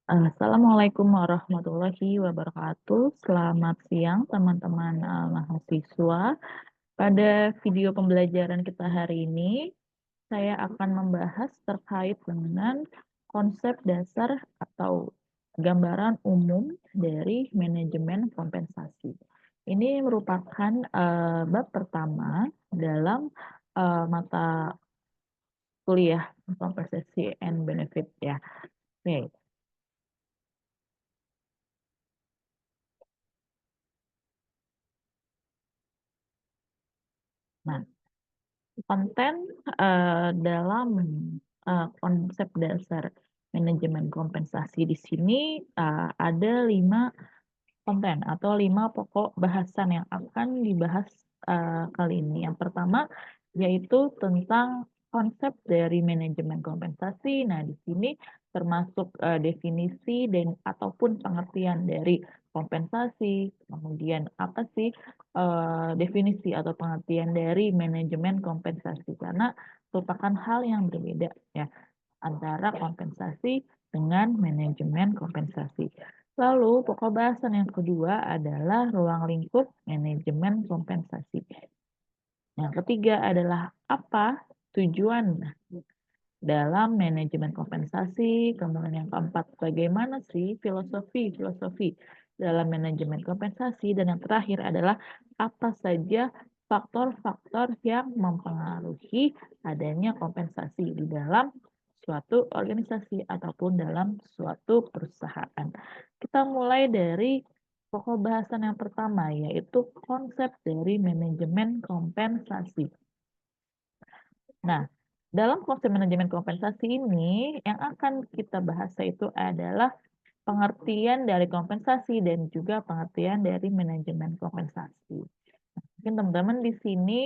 Assalamualaikum warahmatullahi wabarakatuh. Selamat siang teman-teman mahasiswa. Pada video pembelajaran kita hari ini, saya akan membahas terkait dengan konsep dasar atau gambaran umum dari manajemen kompensasi. Ini merupakan bab pertama dalam mata kuliah Compensation and Benefit ya. Oke. Nah, konten dalam konsep dasar manajemen kompensasi di sini ada 5 konten atau 5 pokok bahasan yang akan dibahas kali ini. Yang pertama yaitu tentang konsep dari manajemen kompensasi. Nah, di sini termasuk definisi dan ataupun pengertian dari kompensasi. Kemudian apa sih definisi atau pengertian dari manajemen kompensasi? Karena merupakan hal yang berbeda ya antara kompensasi dengan manajemen kompensasi. Lalu pokok bahasan yang kedua adalah ruang lingkup manajemen kompensasi. Yang ketiga adalah apa tujuan dalam manajemen kompensasi. Kemudian yang keempat, bagaimana sih filosofi dalam manajemen kompensasi. Dan yang terakhir adalah apa saja faktor-faktor yang mempengaruhi adanya kompensasi di dalam suatu organisasi ataupun dalam suatu perusahaan. Kita mulai dari pokok bahasan yang pertama, yaitu konsep dari manajemen kompensasi. Nah, dalam konsep manajemen kompensasi ini, yang akan kita bahas itu adalah pengertian dari kompensasi dan juga pengertian dari manajemen kompensasi. Mungkin teman-teman di sini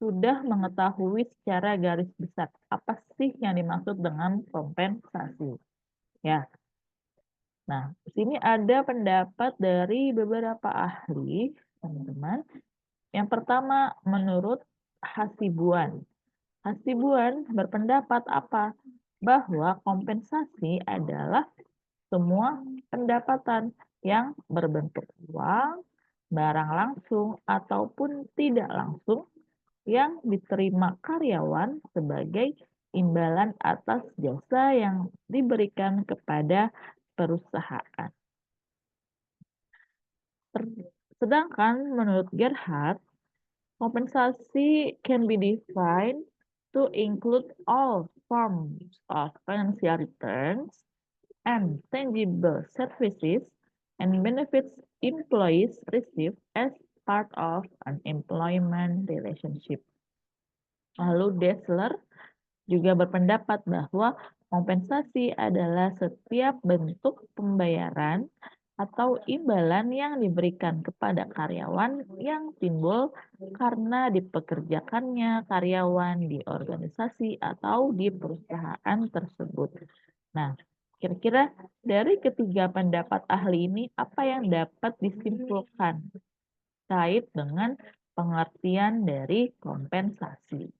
sudah mengetahui secara garis besar apa sih yang dimaksud dengan kompensasi. Ya. Nah, di sini ada pendapat dari beberapa ahli, teman-teman. Yang pertama, menurut Hasibuan. Hasibuan berpendapat apa? Bahwa kompensasi adalah semua pendapatan yang berbentuk uang, barang langsung, ataupun tidak langsung yang diterima karyawan sebagai imbalan atas jasa yang diberikan kepada perusahaan. Sedangkan menurut Gerhard, compensation can be defined to include all forms of financial returns and tangible services and benefits employees receive as part of an employment relationship. Lalu Dessler juga berpendapat bahwa kompensasi adalah setiap bentuk pembayaran atau imbalan yang diberikan kepada karyawan yang timbul karena dipekerjakannya karyawan di organisasi atau di perusahaan tersebut. Nah, kira-kira dari ketiga pendapat ahli ini apa yang dapat disimpulkan terkait dengan pengertian dari kompensasi?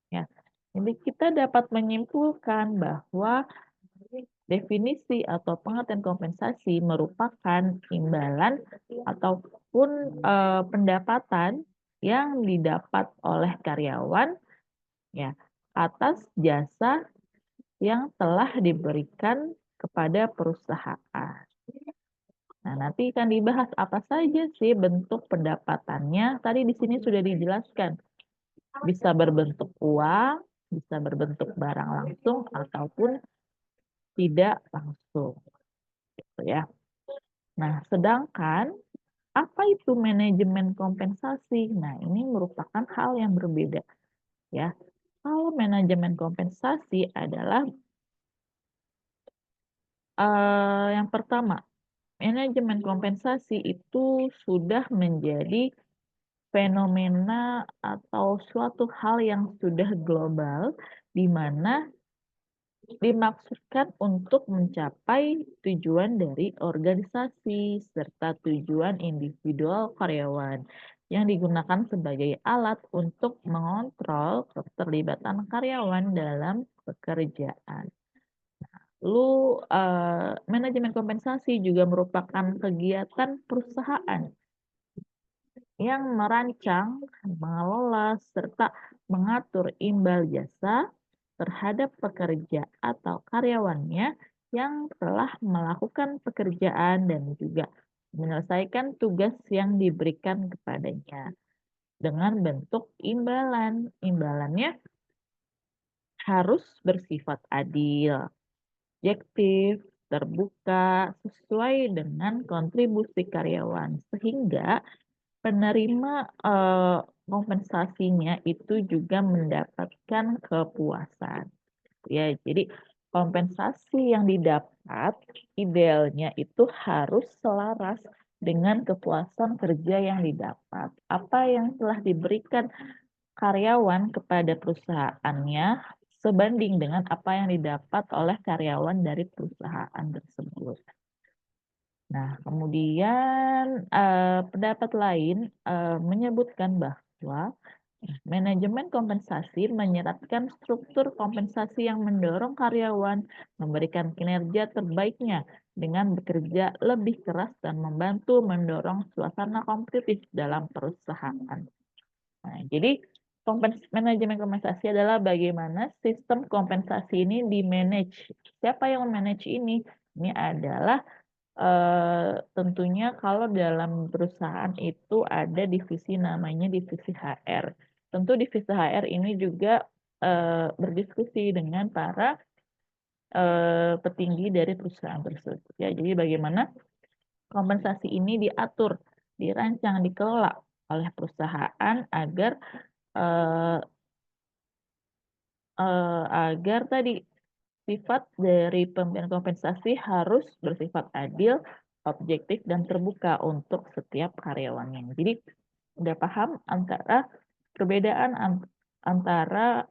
Ya, jadi kita dapat menyimpulkan bahwa definisi atau pengertian kompensasi merupakan imbalan ataupun pendapatan yang didapat oleh karyawan ya atas jasa yang telah diberikan kepada perusahaan. Nah, nanti akan dibahas apa saja sih bentuk pendapatannya. Tadi di sini sudah dijelaskan. Bisa berbentuk uang, bisa berbentuk barang langsung ataupun tidak langsung, gitu ya. Nah, sedangkan apa itu manajemen kompensasi? Nah, ini merupakan hal yang berbeda, ya. Kalau manajemen kompensasi adalah yang pertama, manajemen kompensasi itu sudah menjadi fenomena atau suatu hal yang sudah global, di mana dimaksudkan untuk mencapai tujuan dari organisasi serta tujuan individual karyawan yang digunakan sebagai alat untuk mengontrol keterlibatan karyawan dalam pekerjaan. Lalu, manajemen kompensasi juga merupakan kegiatan perusahaan yang merancang, mengelola, serta mengatur imbal jasa terhadap pekerja atau karyawannya yang telah melakukan pekerjaan dan juga menyelesaikan tugas yang diberikan kepadanya dengan bentuk imbalan. Imbalannya harus bersifat adil, objektif, terbuka, sesuai dengan kontribusi karyawan, sehingga penerima, kompensasinya itu juga mendapatkan kepuasan. Ya, jadi kompensasi yang didapat idealnya itu harus selaras dengan kepuasan kerja yang didapat. Apa yang telah diberikan karyawan kepada perusahaannya sebanding dengan apa yang didapat oleh karyawan dari perusahaan tersebut. Nah, kemudian, pendapat lain, menyebutkan bahwa manajemen kompensasi menyeratkan struktur kompensasi yang mendorong karyawan memberikan kinerja terbaiknya dengan bekerja lebih keras dan membantu mendorong suasana kompetitif dalam perusahaan. Nah, jadi manajemen kompensasi adalah bagaimana sistem kompensasi ini di-manage. Siapa yang me-manage ini? Ini adalah tentunya kalau dalam perusahaan itu ada divisi namanya divisi HR. Tentu divisi HR ini juga, berdiskusi dengan para, petinggi dari perusahaan tersebut ya. Jadi bagaimana kompensasi ini diatur, dirancang, dikelola oleh perusahaan agar, eee agar tadi sifat dari pemberian kompensasi harus bersifat adil, objektif, dan terbuka untuk setiap karyawannya. Jadi, udah paham antara perbedaan antara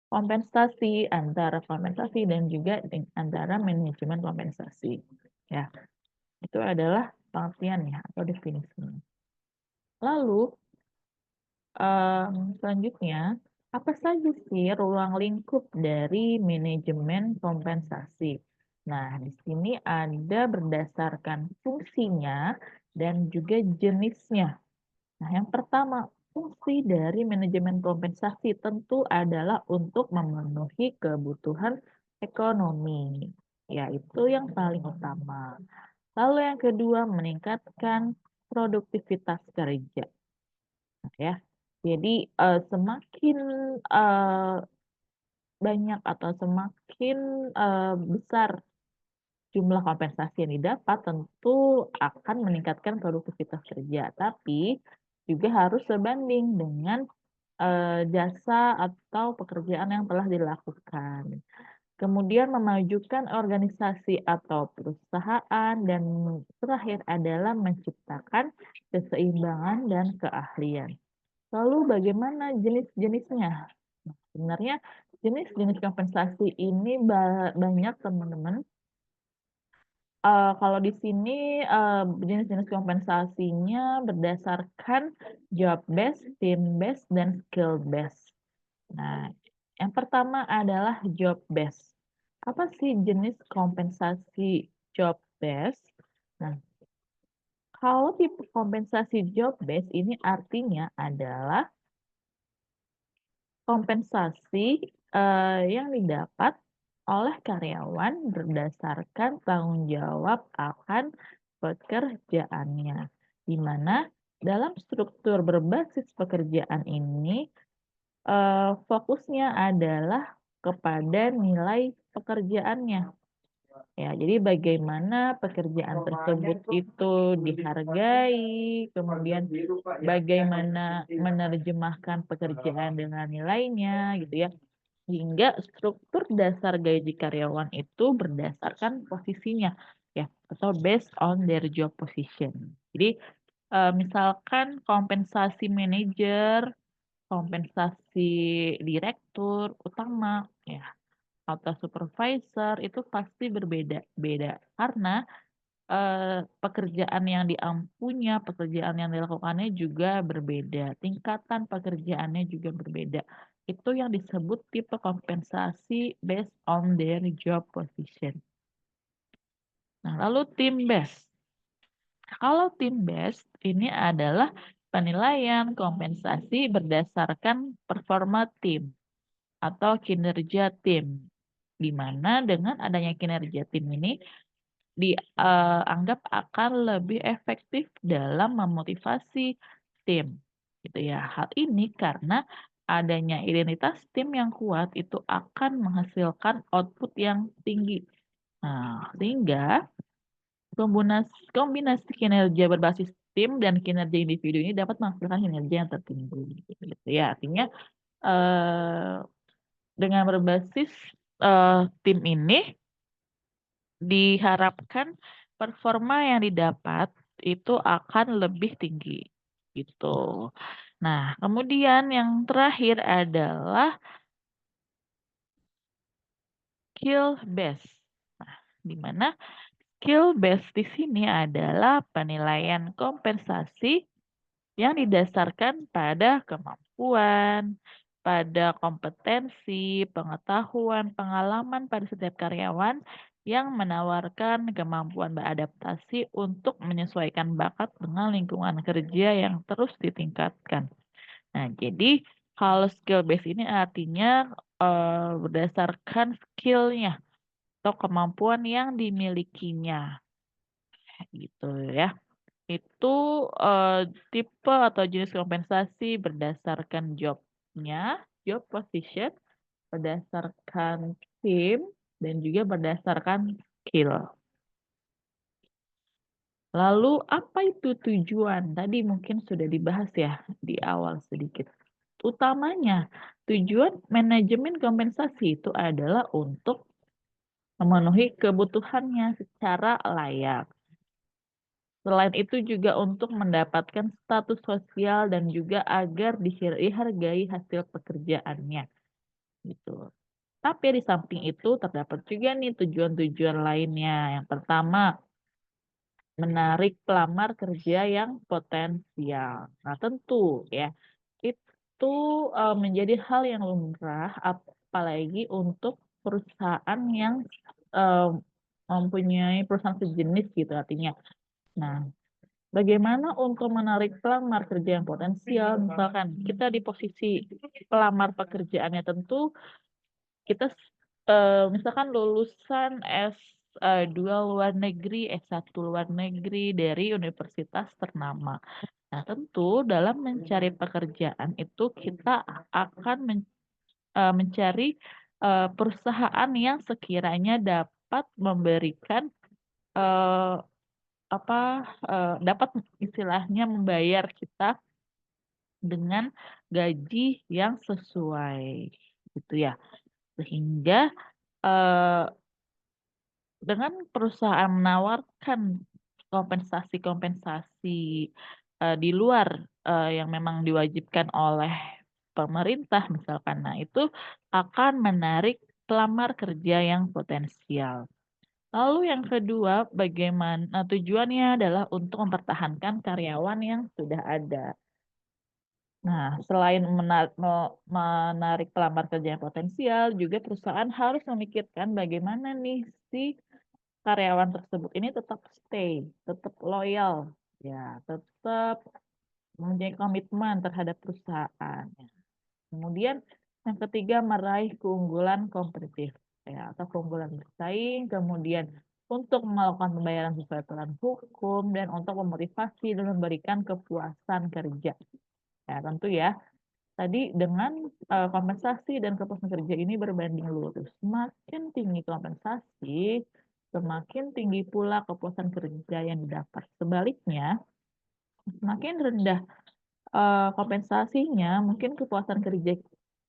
kompensasi dan juga antara manajemen kompensasi. Ya, itu adalah pengertiannya atau definisinya. Lalu, selanjutnya, apa saja sih ruang lingkup dari manajemen kompensasi? Nah, di sini ada berdasarkan fungsinya dan juga jenisnya. Nah, yang pertama, fungsi dari manajemen kompensasi tentu adalah untuk memenuhi kebutuhan ekonomi, yaitu yang paling utama. Lalu yang kedua, meningkatkan produktivitas kerja. Nah, ya. Jadi, semakin, eee, banyak atau semakin, besar jumlah kompensasi yang didapat, tentu akan meningkatkan produktivitas kerja, tapi juga harus sebanding dengan, jasa atau pekerjaan yang telah dilakukan. Kemudian memajukan organisasi atau perusahaan, dan terakhir adalah menciptakan keseimbangan dan keahlian. Lalu bagaimana jenis-jenisnya? Nah, sebenarnya jenis-jenis kompensasi ini banyak teman-teman. Kalau di sini, jenis-jenis kompensasinya berdasarkan job based, team based, dan skill based. Nah, yang pertama adalah job based. Apa sih jenis kompensasi job based? Nah, kalau tipe kompensasi job based ini artinya adalah kompensasi, yang didapat oleh karyawan berdasarkan tanggung jawab akan pekerjaannya, di mana dalam struktur berbasis pekerjaan ini, fokusnya adalah kepada nilai pekerjaannya. Ya, jadi bagaimana pekerjaan tersebut itu dihargai, kemudian bagaimana menerjemahkan pekerjaan dengan nilainya gitu ya. Hingga struktur dasar gaji karyawan itu berdasarkan posisinya ya, atau based on their job position. Jadi, misalkan kompensasi manajer, kompensasi direktur utama ya, atau supervisor itu pasti berbeda-beda karena pekerjaan yang pekerjaan yang dilakukannya juga berbeda, tingkatan pekerjaannya juga berbeda. Itu yang disebut tipe kompensasi based on their job position. Nah, lalu team based. Kalau team based ini adalah penilaian kompensasi berdasarkan performa tim atau kinerja tim. Di mana dengan adanya kinerja tim ini dianggap akan lebih efektif dalam memotivasi tim, gitu ya. Hal ini karena adanya identitas tim yang kuat itu akan menghasilkan output yang tinggi. Nah, sehingga kombinasi kinerja berbasis tim dan kinerja individu ini dapat menghasilkan kinerja yang tertinggi, gitu ya. Artinya eh, dengan berbasis tim ini diharapkan performa yang didapat itu akan lebih tinggi gitu. Nah, kemudian yang terakhir adalah skill based. Nah, di mana skill based di sini adalah penilaian kompensasi yang didasarkan pada kemampuan, pada kompetensi, pengetahuan, pengalaman pada setiap karyawan yang menawarkan kemampuan beradaptasi untuk menyesuaikan bakat dengan lingkungan kerja yang terus ditingkatkan. Nah, jadi kalau skill base ini artinya berdasarkan skillnya atau kemampuan yang dimilikinya, gitu ya. Itu tipe atau jenis kompensasi berdasarkan job position, berdasarkan tim, dan juga berdasarkan skill. Lalu apa itu tujuan? Tadi mungkin sudah dibahas ya di awal sedikit. Utamanya, tujuan manajemen kompensasi itu adalah untuk memenuhi kebutuhannya secara layak. Selain itu juga untuk mendapatkan status sosial dan juga agar dihargai hasil pekerjaannya gitu. Tapi di samping itu terdapat juga nih tujuan-tujuan lainnya. Yang pertama, menarik pelamar kerja yang potensial. Nah, tentu ya itu menjadi hal yang lumrah apalagi untuk perusahaan yang eh, mempunyai perusahaan sejenis gitu artinya. Nah, bagaimana untuk menarik pelamar kerja yang potensial? Misalkan kita di posisi pelamar pekerjaannya tentu kita misalkan lulusan S2 luar negeri, S1 luar negeri dari universitas ternama. Nah, tentu dalam mencari pekerjaan itu kita akan mencari perusahaan yang sekiranya dapat memberikan eh, dapat istilahnya membayar kita dengan gaji yang sesuai gitu ya. Sehingga eh, dengan perusahaan menawarkan kompensasi-kompensasi di luar yang memang diwajibkan oleh pemerintah misalkan, nah itu akan menarik pelamar kerja yang potensial. Lalu yang kedua, bagaimana tujuannya adalah untuk mempertahankan karyawan yang sudah ada. Nah, selain menarik pelamar kerja yang potensial, juga perusahaan harus memikirkan bagaimana nih si karyawan tersebut ini tetap stay, tetap loyal, ya, tetap mempunyai komitmen terhadap perusahaan. Kemudian yang ketiga meraih keunggulan kompetitif ya atau keunggulan bersaing, kemudian untuk melakukan pembayaran sesuai aturan hukum dan untuk memotivasi dan memberikan kepuasan kerja. Ya, tentu ya. Tadi dengan kompensasi dan kepuasan kerja ini berbanding lurus. Semakin tinggi kompensasi, semakin tinggi pula kepuasan kerja yang didapat. Sebaliknya, semakin rendah kompensasinya, mungkin kepuasan kerja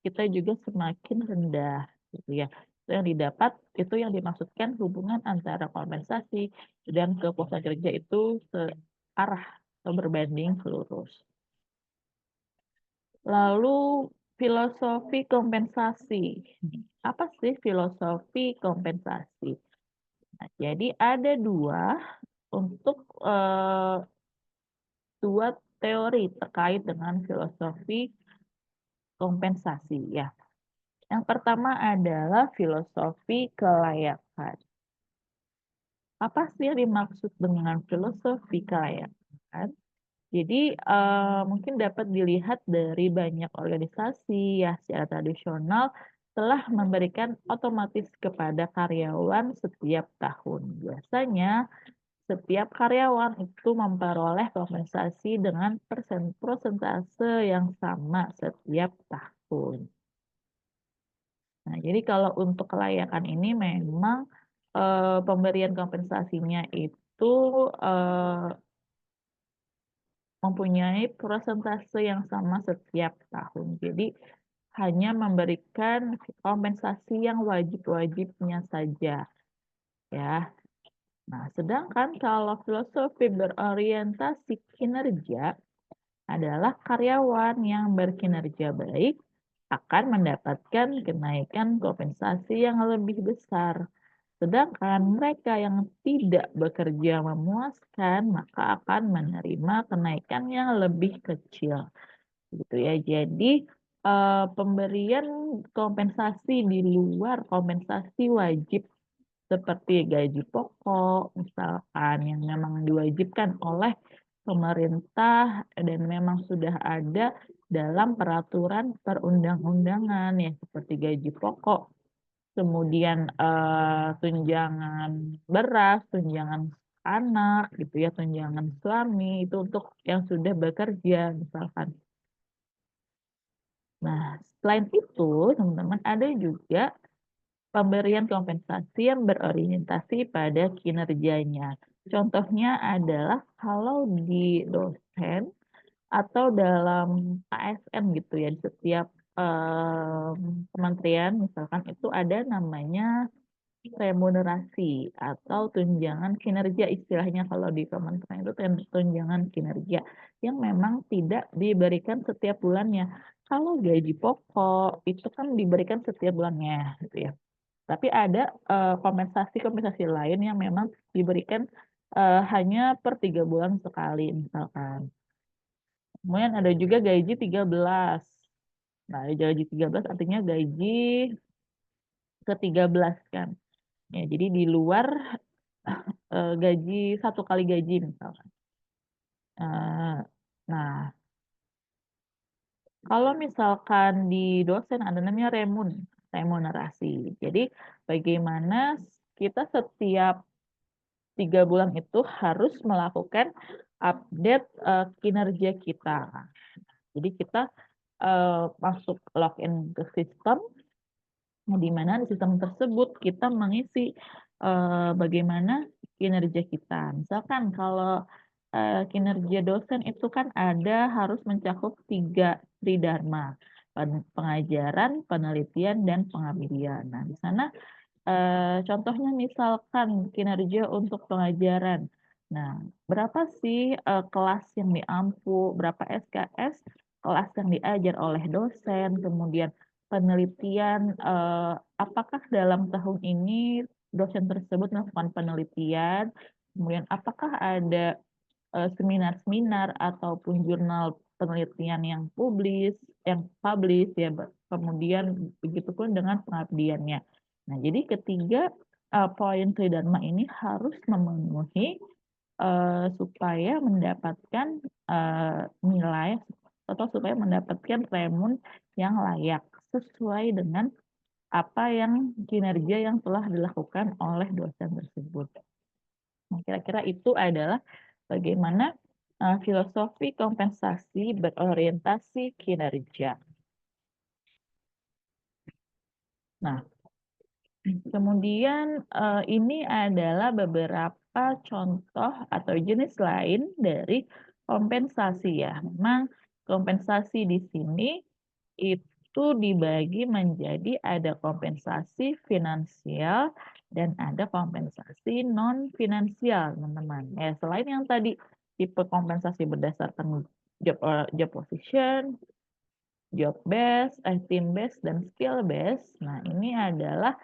kita juga semakin rendah, gitu ya. Itu yang didapat, itu yang dimaksudkan hubungan antara kompensasi dan kepuasan kerja itu searah atau berbanding lurus. Lalu filosofi kompensasi. Apa sih filosofi kompensasi? Nah, jadi ada dua untuk dua teori terkait dengan filosofi kompensasi ya. Yang pertama adalah filosofi kelayakan. Apa sih yang dimaksud dengan filosofi kelayakan? Jadi mungkin dapat dilihat dari banyak organisasi ya secara tradisional telah memberikan otomatis kepada karyawan setiap tahun. Biasanya setiap karyawan itu memperoleh kompensasi dengan persentase yang sama setiap tahun. Nah, jadi kalau untuk kelayakan ini memang pemberian kompensasinya itu mempunyai persentase yang sama setiap tahun. Jadi hanya memberikan kompensasi yang wajib-wajibnya saja ya. Nah, sedangkan kalau filosofi berorientasi kinerja adalah karyawan yang berkinerja baik akan mendapatkan kenaikan kompensasi yang lebih besar. Sedangkan mereka yang tidak bekerja memuaskan maka akan menerima kenaikan yang lebih kecil. Gitu ya. Jadi pemberian kompensasi di luar kompensasi wajib seperti gaji pokok misalkan yang memang diwajibkan oleh pemerintah dan memang sudah ada dalam peraturan perundang-undangan ya seperti gaji pokok, kemudian tunjangan beras, tunjangan anak gitu ya, tunjangan suami itu untuk yang sudah bekerja misalkan. Nah, selain itu teman-teman ada juga pemberian kompensasi yang berorientasi pada kinerjanya. Contohnya adalah kalau di dosen atau dalam ASN gitu ya, di setiap kementerian misalkan itu ada namanya remunerasi atau tunjangan kinerja istilahnya kalau di kementerian itu tunjangan kinerja yang memang tidak diberikan setiap bulannya. Kalau gaji pokok itu kan diberikan setiap bulannya gitu ya. Tapi ada kompensasi-kompensasi lain yang memang diberikan hanya per 3 bulan sekali misalkan. Kemudian ada juga gaji 13. Nah, gaji 13 artinya gaji ke-13 kan. Ya, jadi di luar gaji 1 kali gaji misalkan. Nah, kalau misalkan di dosen ada namanya remunerasi. Jadi bagaimana kita setiap 3 bulan itu harus melakukan update kinerja kita. Jadi kita masuk login ke sistem. Nah, di mana di sistem tersebut kita mengisi bagaimana kinerja kita. Misalkan kalau kinerja dosen itu kan ada harus mencakup 3 tridharma, pengajaran, penelitian, dan pengabdian. Nah, di sana contohnya misalkan kinerja untuk pengajaran. Nah, berapa sih kelas yang diampu, berapa SKS kelas yang diajar oleh dosen, kemudian penelitian, apakah dalam tahun ini dosen tersebut melakukan penelitian, kemudian apakah ada seminar-seminar ataupun jurnal penelitian yang publish ya, kemudian begitupun dengan pengabdiannya. Nah, jadi ketiga poin tridharma ini harus memenuhi supaya mendapatkan nilai atau supaya mendapatkan remun yang layak sesuai dengan apa yang kinerja yang telah dilakukan oleh dosen tersebut. Nah, kira-kira itu adalah bagaimana filosofi kompensasi berorientasi kinerja. Nah, kemudian ini adalah beberapa contoh atau jenis lain dari kompensasi ya. Memang kompensasi di sini itu dibagi menjadi ada kompensasi finansial dan ada kompensasi non finansial, teman-teman. Ya, selain yang tadi tipe kompensasi berdasarkan job position, job based, team based dan skill based. Nah, ini adalah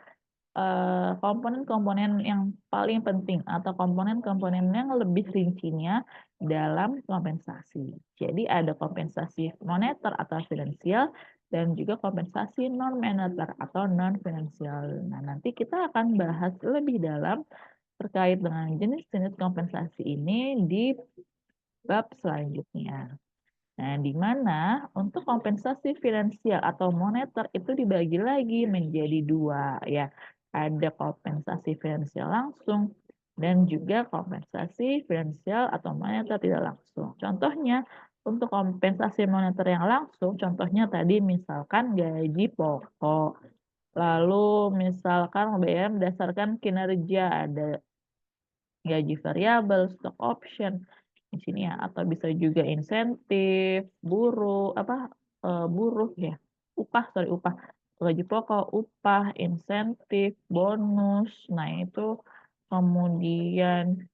komponen-komponen yang paling penting atau komponen-komponen yang lebih rincinya dalam kompensasi. Jadi ada kompensasi moneter atau finansial dan juga kompensasi non moneter atau non finansial. Nah, nanti kita akan bahas lebih dalam terkait dengan jenis-jenis kompensasi ini di bab selanjutnya. Nah, di mana untuk kompensasi finansial atau moneter itu dibagi lagi menjadi dua ya. Ada kompensasi finansial langsung dan juga kompensasi finansial atau moneter tidak langsung. Contohnya untuk kompensasi moneter yang langsung, contohnya tadi misalkan gaji pokok, lalu misalkan pembayaran berdasarkan kinerja, ada gaji variabel, stock option di sini ya, atau bisa juga insentif, buruh ya, upah, gaji pokok, upah, insentif, bonus. Nah, itu kemudian,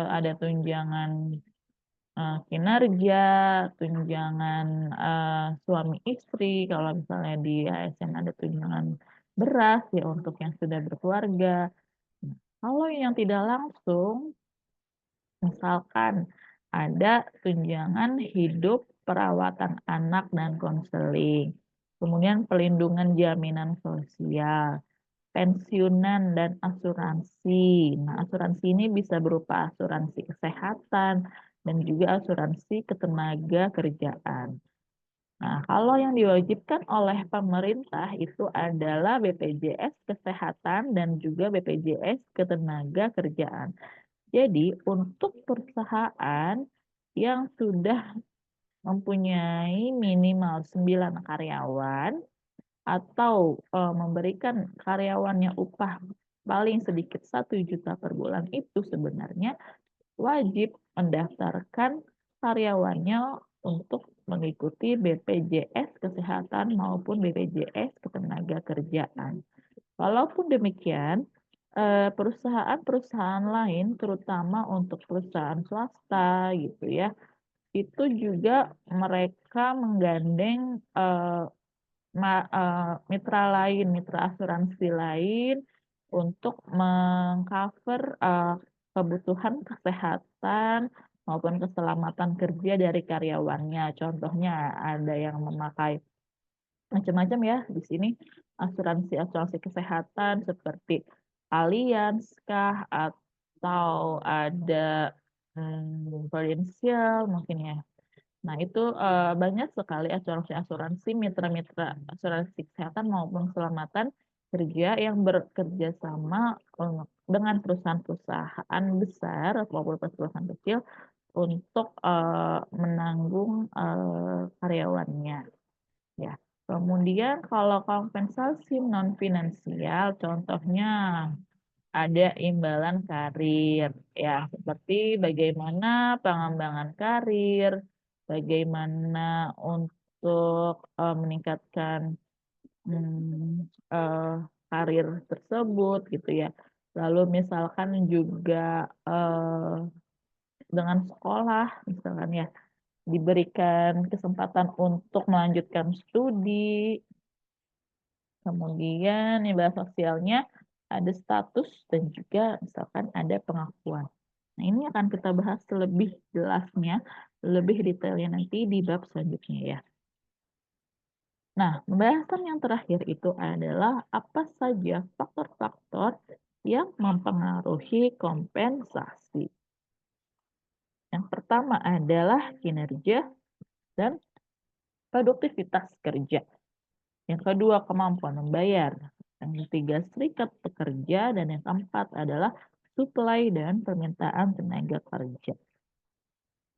ada tunjangan, kinerja, tunjangan, suami istri, kalau misalnya di ASN ada tunjangan beras ya untuk yang sudah berkeluarga. Nah, kalau yang tidak langsung, misalkan ada tunjangan hidup, perawatan anak dan konseling, kemudian pelindungan jaminan sosial, pensiunan dan asuransi. Nah, asuransi ini bisa berupa asuransi kesehatan dan juga asuransi ketenaga kerjaan. Nah, kalau yang diwajibkan oleh pemerintah itu adalah BPJS Kesehatan dan juga BPJS Ketenaga Kerjaan. Jadi, untuk perusahaan yang sudah mempunyai minimal 9 karyawan atau, memberikan karyawannya upah paling sedikit 1 juta per bulan itu sebenarnya wajib mendaftarkan karyawannya untuk mengikuti BPJS Kesehatan maupun BPJS Ketenagakerjaan. Walaupun demikian, perusahaan-perusahaan lain terutama untuk perusahaan swasta gitu ya, itu juga mereka menggandeng, mitra lain, mitra asuransi lain untuk meng-cover, kebutuhan kesehatan maupun keselamatan kerja dari karyawannya. Contohnya ada yang memakai macam-macam ya di sini, asuransi-asuransi kesehatan seperti Allianz kah, atau ada, Prudential mungkin ya. Nah itu, banyak sekali asuransi-asuransi, mitra-mitra asuransi kesehatan maupun keselamatan kerja yang bekerja sama, dengan perusahaan-perusahaan besar maupun perusahaan kecil untuk, menanggung, karyawannya, ya. Kemudian kalau kompensasi non finansial contohnya ada imbalan karir, ya seperti bagaimana pengembangan karir, bagaimana untuk, meningkatkan, karir tersebut gitu ya. Lalu misalkan juga, dengan sekolah misalkan ya, diberikan kesempatan untuk melanjutkan studi, kemudian imbalan sosialnya ada status dan juga misalkan ada pengakuan. Nah, ini akan kita bahas lebih jelasnya, lebih detailnya nanti di bab selanjutnya ya. Nah, pembahasan yang terakhir itu adalah apa saja faktor-faktor yang mempengaruhi kompensasi. Yang pertama adalah kinerja dan produktivitas kerja. Yang kedua, kemampuan membayar. Yang ketiga, serikat pekerja. Dan yang keempat adalah supply dan permintaan tenaga kerja.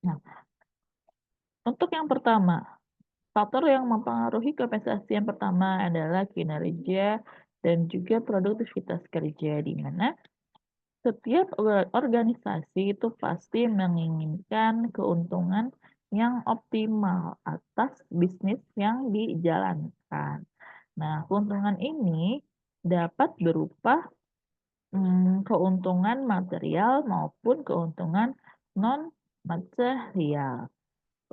Nah, untuk yang pertama, faktor yang mempengaruhi kompensasi yang pertama adalah kinerja dan juga produktivitas kerja, di mana setiap organisasi itu pasti menginginkan keuntungan yang optimal atas bisnis yang dijalankan. Nah, keuntungan ini dapat berupa, keuntungan material maupun keuntungan non-material.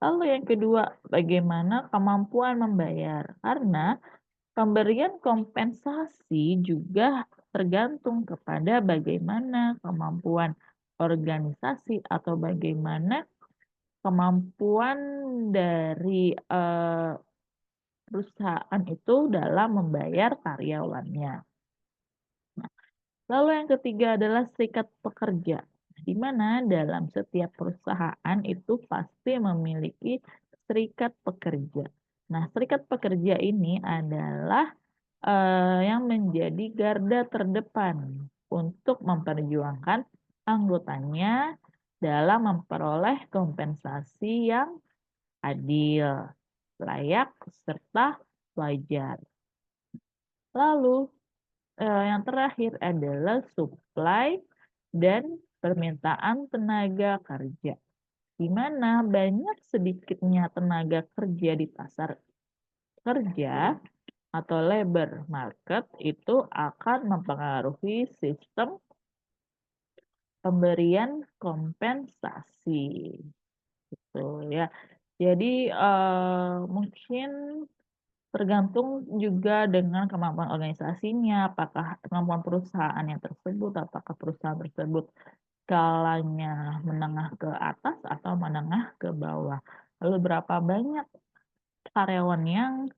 Lalu yang kedua, bagaimana kemampuan membayar? Karena pemberian kompensasi juga tergantung kepada bagaimana kemampuan organisasi atau bagaimana kemampuan dari, perusahaan itu dalam membayar karyawannya. Nah, lalu yang ketiga adalah serikat pekerja, di mana dalam setiap perusahaan itu pasti memiliki serikat pekerja. Nah, serikat pekerja ini adalah, yang menjadi garda terdepan untuk memperjuangkan anggotanya dalam memperoleh kompensasi yang adil, layak, serta wajar. Lalu, yang terakhir adalah supply dan permintaan tenaga kerja, di mana banyak sedikitnya tenaga kerja di pasar kerja atau labor market itu akan mempengaruhi sistem pemberian kompensasi, gitu ya. Jadi, mungkin tergantung juga dengan kemampuan organisasinya, apakah kemampuan perusahaan yang tersebut, apakah perusahaan tersebut skalanya menengah ke atas atau menengah ke bawah. Lalu berapa banyak karyawan yang,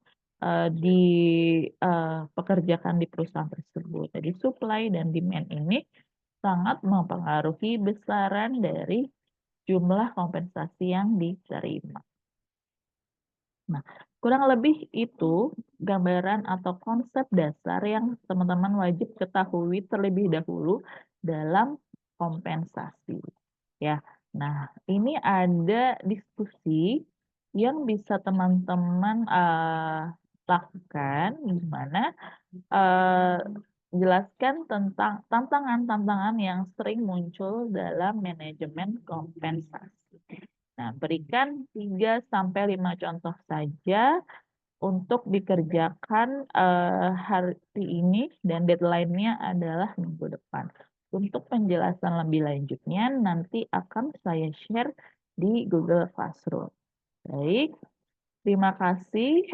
dipekerjakan di perusahaan tersebut. Jadi supply dan demand ini sangat mempengaruhi besaran dari jumlah kompensasi yang diterima. Nah, kurang lebih itu gambaran atau konsep dasar yang teman-teman wajib ketahui terlebih dahulu dalam kompensasi, ya. Nah, ini ada diskusi yang bisa teman-teman, lakukan, di mana, eee, jelaskan tentang tantangan-tantangan yang sering muncul dalam manajemen kompensasi. Nah, berikan 3 sampai 5 contoh saja untuk dikerjakan, hari ini dan deadline-nya adalah minggu depan. Untuk penjelasan lebih lanjutnya nanti akan saya share di Google Classroom. Baik, terima kasih,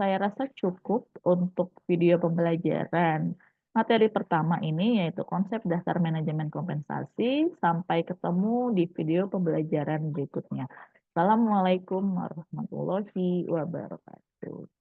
saya rasa cukup untuk video pembelajaran materi pertama ini, yaitu konsep dasar manajemen kompensasi. Sampai ketemu di video pembelajaran berikutnya. Assalamualaikum warahmatullahi wabarakatuh.